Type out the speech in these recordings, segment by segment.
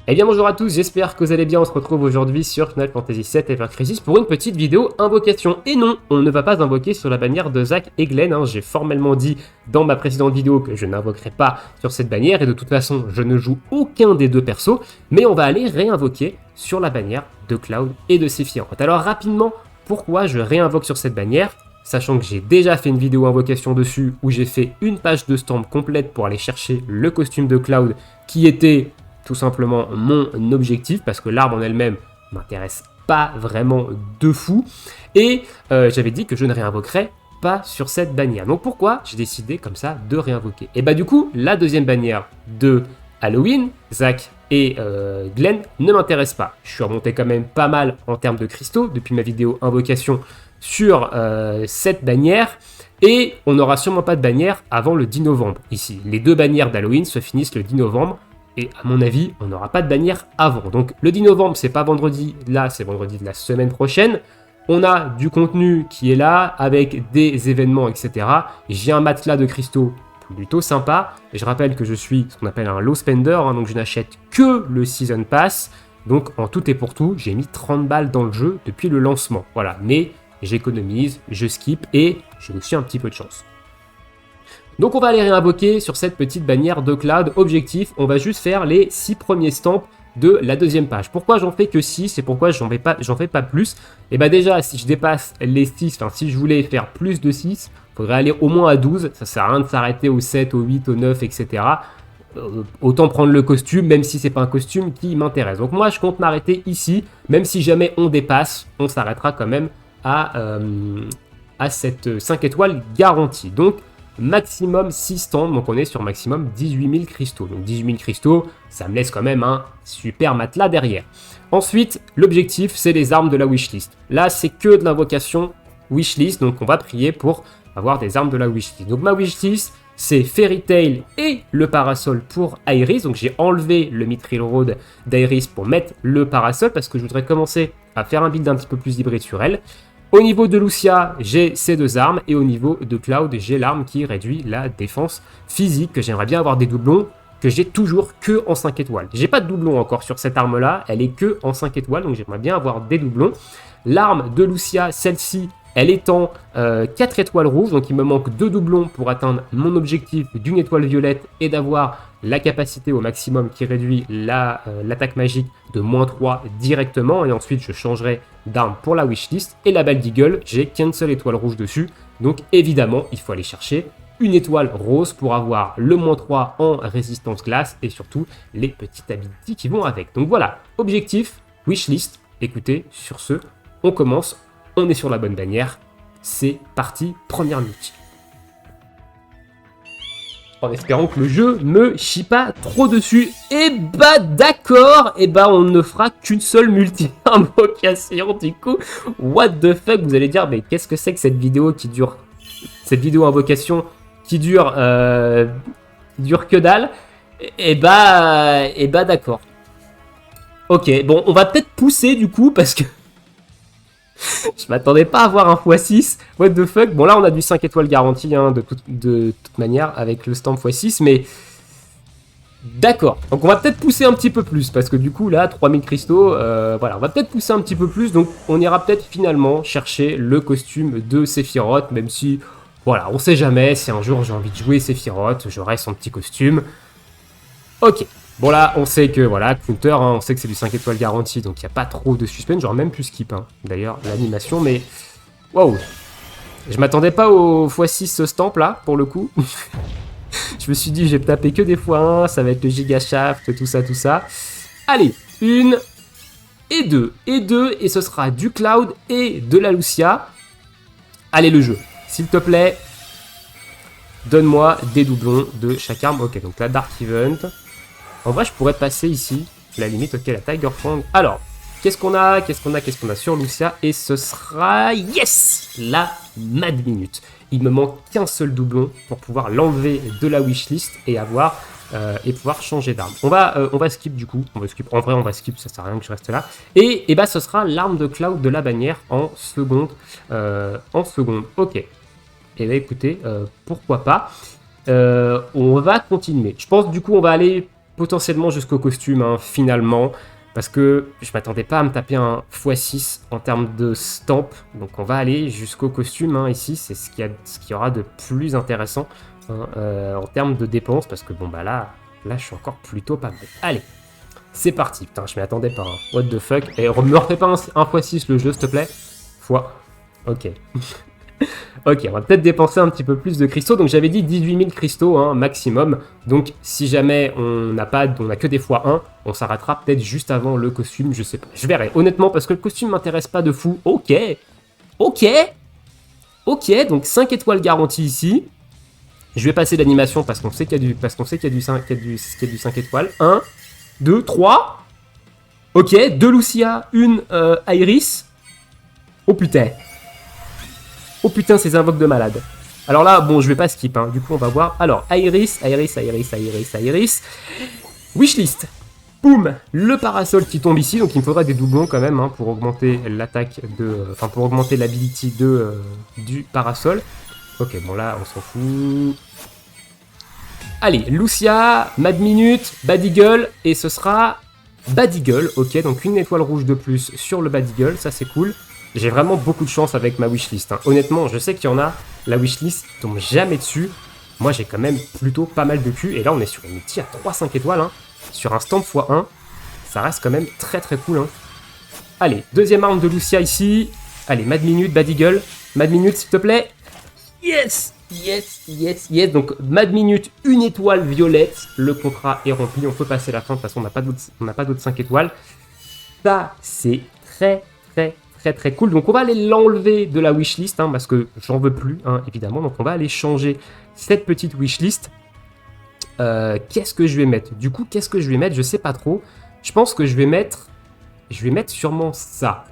Eh bien bonjour à tous, j'espère que vous allez bien, on se retrouve aujourd'hui sur Final Fantasy VII Ever Crisis pour une petite vidéo invocation. Et non, on ne va pas invoquer sur la bannière de Zack et Glenn, j'ai formellement dit dans ma précédente vidéo que je n'invoquerai pas sur cette bannière, et de toute façon je ne joue aucun des deux persos, mais on va aller réinvoquer sur la bannière de Cloud et de Sephiroth. Alors rapidement, pourquoi je réinvoque sur cette bannière ? Sachant que j'ai déjà fait une vidéo invocation dessus où j'ai fait une page de stamp complète pour aller chercher le costume de Cloud qui était tout simplement mon objectif parce que l'arme en elle-même m'intéresse pas vraiment de fou et j'avais dit que je ne réinvoquerais pas sur cette bannière. Donc pourquoi j'ai décidé comme ça de réinvoquer ? Et bah du coup la deuxième bannière de Halloween, Zack et Glenn ne m'intéresse pas. Je suis remonté quand même pas mal en termes de cristaux depuis ma vidéo invocation sur cette bannière et on n'aura sûrement pas de bannière avant le 10 novembre ici. Les deux bannières d'Halloween se finissent le 10 novembre et à mon avis on n'aura pas de bannière avant. Donc le 10 novembre c'est pas vendredi là, c'est vendredi de la semaine prochaine. On a du contenu qui est là avec des événements etc. J'ai un matelas de cristaux plutôt sympa. Et je rappelle que je suis ce qu'on appelle un low spender, donc je n'achète que le Season Pass. Donc en tout et pour tout, j'ai mis 30 balles dans le jeu depuis le lancement. Voilà, mais j'économise, je skip et j'ai aussi un petit peu de chance. Donc on va aller réinvoquer sur cette petite bannière de Cloud. Objectif, on va juste faire les 6 premiers stamps de la deuxième page. Pourquoi j'en fais que 6 et pourquoi j'en fais pas plus ? Et bah déjà, si je dépasse les 6, enfin si je voulais faire plus de 6, il faudrait aller au moins à 12. Ça sert à rien de s'arrêter au 7, au 8, au 9, etc. Autant prendre le costume, même si c'est pas un costume qui m'intéresse. Donc moi, je compte m'arrêter ici. Même si jamais on dépasse, on s'arrêtera quand même à cette 5 étoiles garantie. Donc maximum 6 stands, donc on est sur maximum 18 000 cristaux. Donc 18 000 cristaux, ça me laisse quand même un super matelas derrière. Ensuite, l'objectif, c'est les armes de la wishlist. Là, c'est que de l'invocation wishlist, donc on va prier pour avoir des armes de la wishlist. Donc ma wishlist, c'est Fairy Tail et le parasol pour Iris. Donc j'ai enlevé le Mithril Road d'Iris pour mettre le parasol parce que je voudrais commencer à faire un build un petit peu plus hybride sur elle. Au niveau de Lucia, j'ai ces deux armes, et au niveau de Cloud, j'ai l'arme qui réduit la défense physique, que j'aimerais bien avoir des doublons, que j'ai toujours que en 5 étoiles. J'ai pas de doublons encore sur cette arme-là, elle est que en 5 étoiles, donc j'aimerais bien avoir des doublons. L'arme de Lucia, celle-ci, elle est en 4 étoiles rouges, donc il me manque 2 doublons pour atteindre mon objectif d'une étoile violette et d'avoir la capacité au maximum qui réduit l'attaque magique de -3 directement, et ensuite je changerai d'arme pour la wishlist. Et la balle d'Eagle, j'ai qu'une seule étoile rouge dessus, donc évidemment il faut aller chercher une étoile rose pour avoir le -3 en résistance glace et surtout les petites abilities qui vont avec. Donc voilà, objectif, wishlist. Écoutez, sur ce, on commence, on est sur la bonne bannière, c'est parti, première multi. En espérant que le jeu me chie pas trop dessus. Et bah d'accord, et bah on ne fera qu'une seule multi-invocation du coup. What the fuck, vous allez dire, mais qu'est-ce que c'est que cette vidéo qui dure... Cette vidéo invocation qui dure que dalle. Et bah d'accord. Ok, bon, on va peut-être pousser du coup parce que... Je m'attendais pas à avoir un x6. What the fuck. Bon là on a du 5 étoiles garantie de toute manière avec le stamp x6. Mais d'accord. Donc on va peut-être pousser un petit peu plus. Parce que du coup là 3000 cristaux. Voilà, on va peut-être pousser un petit peu plus. Donc on ira peut-être finalement chercher le costume de Sephiroth. Même si voilà, on sait jamais. Si un jour j'ai envie de jouer Sephiroth, j'aurai son petit costume. Ok. Bon là, on sait que, voilà, counter, on sait que c'est du 5 étoiles garantie, donc il n'y a pas trop de suspense, j'aurais même pu skip, d'ailleurs, l'animation, mais... Waouh. Je m'attendais pas au x6 stamp, là, pour le coup. Je me suis dit, je vais taper que des x1, ça va être le giga shaft, tout ça. Allez, 1, et 2, et ce sera du Cloud et de la Lucia. Allez, le jeu, s'il te plaît, donne-moi des doublons de chaque arme. Ok, donc la Dark Event... En vrai, je pourrais passer ici, la limite, ok, la Tiger Fang. Alors, qu'est-ce qu'on a sur Lucia? Et ce sera, yes, la Mad Minute. Il me manque qu'un seul doublon pour pouvoir l'enlever de la wishlist et pouvoir changer d'arme. On va skip du coup, en vrai on va skip, ça sert à rien que je reste là. Et bah ce sera l'arme de Cloud de la bannière en seconde. Ok. Et bah écoutez, pourquoi pas. On va continuer. Je pense du coup on va aller potentiellement jusqu'au costume, hein, finalement. Parce que je m'attendais pas à me taper un x6 en termes de stamp. Donc on va aller jusqu'au costume, hein, ici. C'est ce qu'il y aura de plus intéressant, hein, en termes de dépenses. Parce que bon, bah là, je suis encore plutôt pas mal. Allez, c'est parti. Putain, je m'y attendais pas. Hein. What the fuck. Et me refais pas un x6 le jeu, s'il te plaît. Ok. Ok, on va peut-être dépenser un petit peu plus de cristaux. Donc j'avais dit 18 000 cristaux, hein, maximum. Donc si jamais on n'a que des x1, on s'arrêtera peut-être juste avant le costume, je sais pas. Je verrai, honnêtement, parce que le costume m'intéresse pas de fou. Ok, donc 5 étoiles garanties ici. Je vais passer l'animation parce qu'on sait qu'il y a du 5 étoiles. 1, 2, 3. Ok, 2 Lucia, 1 Iris. Oh putain. Oh putain, ces invoques de malade. Alors là, bon, je vais pas skip, hein. Du coup, on va voir. Alors, Iris. Wishlist. Boum, le parasol qui tombe ici. Donc, il me faudra des doublons quand même, hein, pour augmenter l'attaque de... Enfin, pour augmenter l'ability du parasol. Ok, bon là, on s'en fout. Allez, Lucia, Mad Minute, Bad Eagle. Et ce sera Bad Eagle. Ok, donc une étoile rouge de plus sur le Bad Eagle. Ça, c'est cool. J'ai vraiment beaucoup de chance avec ma wishlist. Hein. Honnêtement, je sais qu'il y en a, la wishlist tombe jamais dessus. Moi, j'ai quand même plutôt pas mal de cul. Et là, on est sur une multi à 3-5 étoiles. Hein. Sur un stamp x1, ça reste quand même très très cool. Hein. Allez, deuxième arme de Lucia ici. Allez, Mad Minute, Bad Eagle. Mad Minute, s'il te plaît. Yes. Donc, Mad Minute, une étoile violette. Le contrat est rempli. On peut passer la fin. De toute façon, on n'a pas d'autres 5 étoiles. Ça, c'est très cool. Donc on va aller l'enlever de la wishlist, hein, parce que j'en veux plus, hein, évidemment. Donc on va aller changer cette petite wishlist. Qu'est-ce que je vais mettre? Du coup, qu'est-ce que je vais mettre? Je sais pas trop. Je pense que je vais mettre sûrement ça.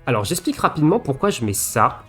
Alors j'explique rapidement pourquoi je mets ça.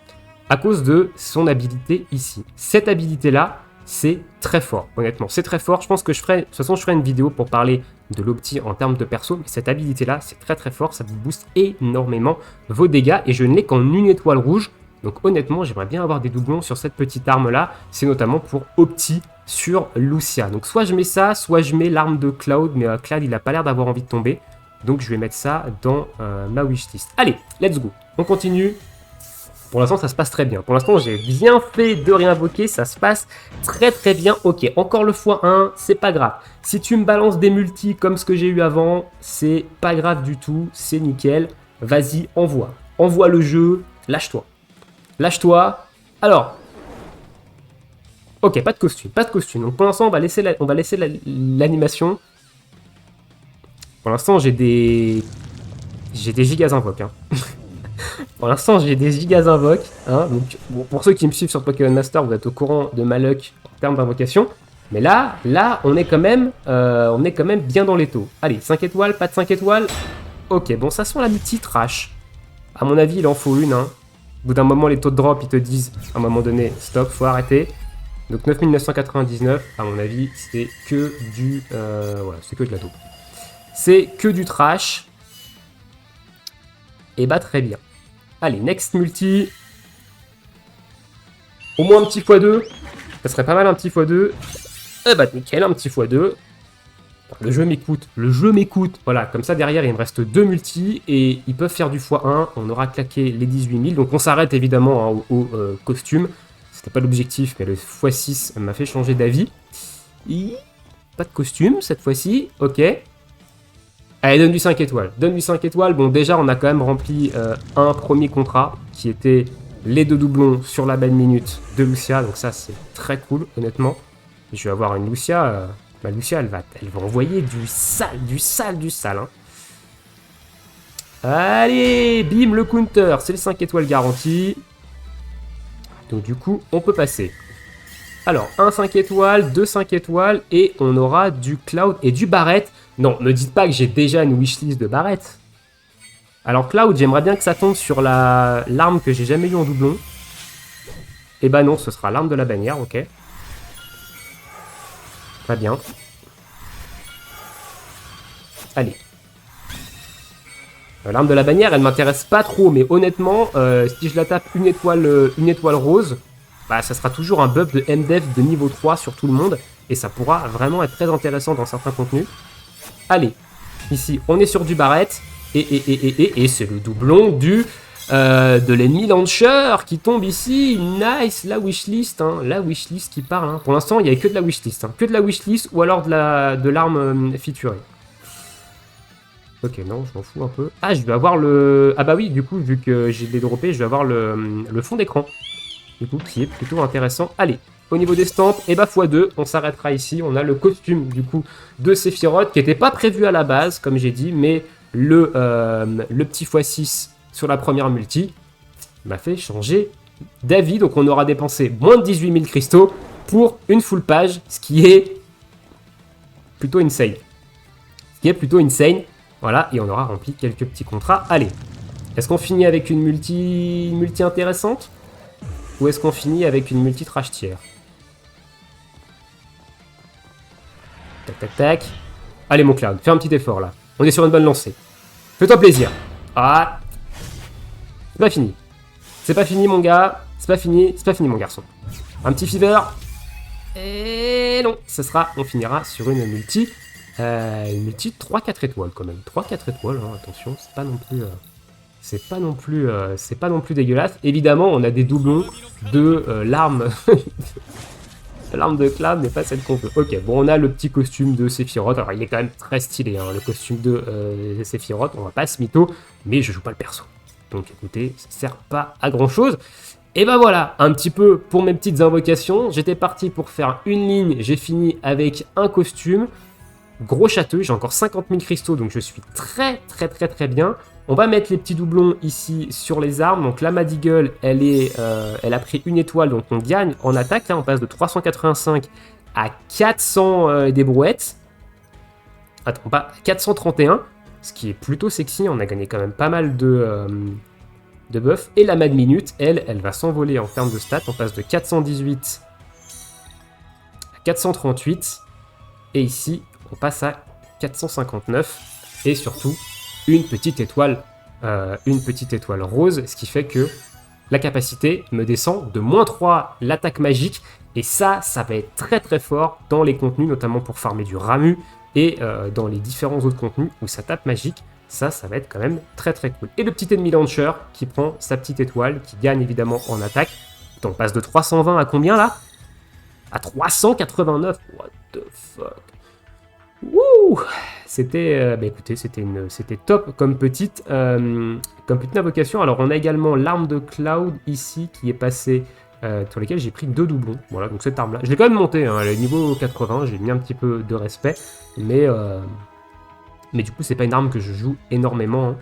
À cause de son habilité ici. Cette habilité-là, c'est très fort, honnêtement. C'est très fort. Je pense que de toute façon, je ferai une vidéo pour parler de l'opti en termes de perso. Mais cette habilité-là, c'est très fort. Ça vous booste énormément vos dégâts. Et je ne l'ai qu'en une étoile rouge. Donc honnêtement, j'aimerais bien avoir des doublons sur cette petite arme-là. C'est notamment pour opti sur Lucia. Donc soit je mets ça, soit je mets l'arme de Cloud. Mais Cloud, il n'a pas l'air d'avoir envie de tomber. Donc je vais mettre ça dans ma wishlist. Allez, let's go. On continue. Pour l'instant, ça se passe très bien. Pour l'instant, j'ai bien fait de réinvoquer. Ça se passe très bien. Ok, encore le x1, c'est pas grave. Si tu me balances des multis comme ce que j'ai eu avant, c'est pas grave du tout. C'est nickel. Vas-y, envoie. Envoie le jeu. Lâche-toi. Alors. Ok, pas de costume. Donc pour l'instant, on va laisser l'animation. Pour l'instant, j'ai des gigas invoques. Hein. Pour l'instant, j'ai des gigas invoques. Hein, donc, bon, pour ceux qui me suivent sur Pokémon Master, vous êtes au courant de ma luck en termes d'invocation. Mais là, on est quand même bien dans les taux. Allez, 5 étoiles, pas de 5 étoiles. Ok, bon, ça sent la multi trash. À mon avis, il en faut une. Hein. Au bout d'un moment, les taux de drop, ils te disent, à un moment donné, stop, faut arrêter. Donc 9999, à mon avis, c'est que du... voilà, c'est que de la dope. C'est que du trash. Et bah, très bien. Allez, next multi. Au moins un petit x2. Ça serait pas mal un petit x2. Eh bah nickel, un petit x2. Le jeu m'écoute. Voilà, comme ça derrière il me reste 2 multis. Et ils peuvent faire du x1. On aura claqué les 18 000. Donc on s'arrête évidemment, hein, au costume. C'était pas l'objectif, mais le x6 m'a fait changer d'avis. Pas de costume cette fois-ci. Ok. Allez, donne du 5 étoiles. Bon, déjà, on a quand même rempli un premier contrat qui était les 2 doublons sur la Bad Minute de Lucia. Donc ça, c'est très cool, honnêtement. Je vais avoir une Lucia. Ma Lucia, elle va envoyer du sale. Hein. Allez, bim, le counter. C'est les 5 étoiles garanties. Donc du coup, on peut passer. Alors, 1 5 étoiles, 2 5 étoiles, et on aura du Cloud et du Barrett. Non, ne dites pas que j'ai déjà une wishlist de Barrett. Alors Cloud, j'aimerais bien que ça tombe sur l'arme que j'ai jamais eu en doublon. Et bah non, ce sera l'arme de la bannière, ok. Très bien. Allez. L'arme de la bannière, elle m'intéresse pas trop, mais honnêtement, si je la tape une étoile rose, bah, ça sera toujours un buff de MDEF de niveau 3 sur tout le monde, et ça pourra vraiment être très intéressant dans certains contenus. Allez, ici, on est sur du Barrett. Et c'est le doublon de l'ennemi Launcher qui tombe ici. Nice, la wishlist, hein, la wishlist qui parle. Hein. Pour l'instant, il n'y avait que de la wishlist. Hein. Que de la wishlist ou alors de l'arme featurée. Ok, non, je m'en fous un peu. Ah, je vais avoir le... Ah bah oui, du coup, vu que j'ai les droppés, je vais avoir le fond d'écran. Du coup, qui est plutôt intéressant. Allez, au niveau des stampes, et bah x2, on s'arrêtera ici. On a le costume, du coup, de Sephiroth, qui n'était pas prévu à la base, comme j'ai dit, mais le petit x6 sur la première multi m'a fait changer d'avis. Donc, on aura dépensé moins de 18 000 cristaux pour une full page, ce qui est plutôt insane. Voilà, et on aura rempli quelques petits contrats. Allez, est-ce qu'on finit avec une multi intéressante? Ou est-ce qu'on finit avec une multi trash tier? Tac, tac, tac. Allez, mon Cloud, fais un petit effort, là. On est sur une bonne lancée. Fais-toi plaisir. Ah. C'est pas fini. C'est pas fini, mon gars. C'est pas fini, mon garçon. Un petit fever. Et non, on finira sur une multi 3-4 étoiles quand même. 3-4 étoiles, hein, attention, c'est pas non plus dégueulasse. Évidemment, on a des doublons de l'arme. L'arme de Cloud n'est pas celle qu'on veut. Ok, bon, on a le petit costume de Sephiroth. Alors, il est quand même très stylé, hein, le costume de Sephiroth. On va pas se mytho, mais je joue pas le perso. Donc, écoutez, ça sert pas à grand chose. Et ben voilà, un petit peu pour mes petites invocations. J'étais parti pour faire une ligne. J'ai fini avec un costume. Gros château, j'ai encore 50 000 cristaux, donc je suis très bien. On va mettre les petits doublons ici sur les armes. Donc la Mad Eagle, elle a pris une étoile, donc on gagne en attaque. Là, on passe de 385 à 400 des brouettes. Attends, pas 431, ce qui est plutôt sexy. On a gagné quand même pas mal de buffs. Et la Mad Minute, elle va s'envoler en termes de stats. On passe de 418 à 438. Et ici, on passe à 459 et surtout une petite étoile rose, ce qui fait que la capacité me descend de -3 l'attaque magique et ça va être très fort dans les contenus, notamment pour farmer du Ramu et dans les différents autres contenus où ça tape magique. Ça va être quand même très cool. Et le petit ennemi Launcher qui prend sa petite étoile, qui gagne évidemment en attaque. On passe de 320 à combien là? À 389. What the fuck? Wouh! C'était, écoutez, c'était top comme petite invocation. Alors on a également l'arme de Cloud ici qui est passée, sur lesquelles j'ai pris 2 doublons. Voilà, donc cette arme-là, je l'ai quand même montée, hein, elle est niveau 80, j'ai mis un petit peu de respect, mais du coup c'est pas une arme que je joue énormément. Hein.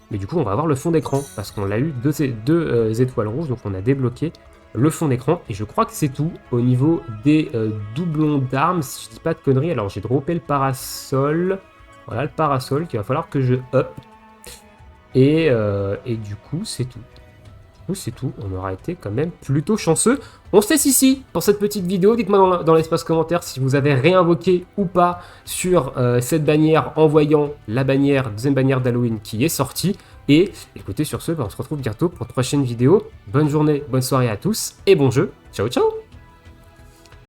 Mais du coup on va avoir le fond d'écran parce qu'on l'a eu 2 étoiles rouges, donc on a débloqué le fond d'écran, et je crois que c'est tout au niveau des doublons d'armes, si je dis pas de conneries. Alors j'ai droppé le parasol, voilà le parasol qu'il va falloir que je up, et du coup c'est tout. On aura été quand même plutôt chanceux. On se laisse ici pour cette petite vidéo. Dites-moi dans l'espace commentaire si vous avez réinvoqué ou pas sur cette bannière en voyant la deuxième bannière d'Halloween qui est sortie. Et écoutez, sur ce, on se retrouve bientôt pour une prochaine vidéo. Bonne journée, bonne soirée à tous et bon jeu. Ciao ciao.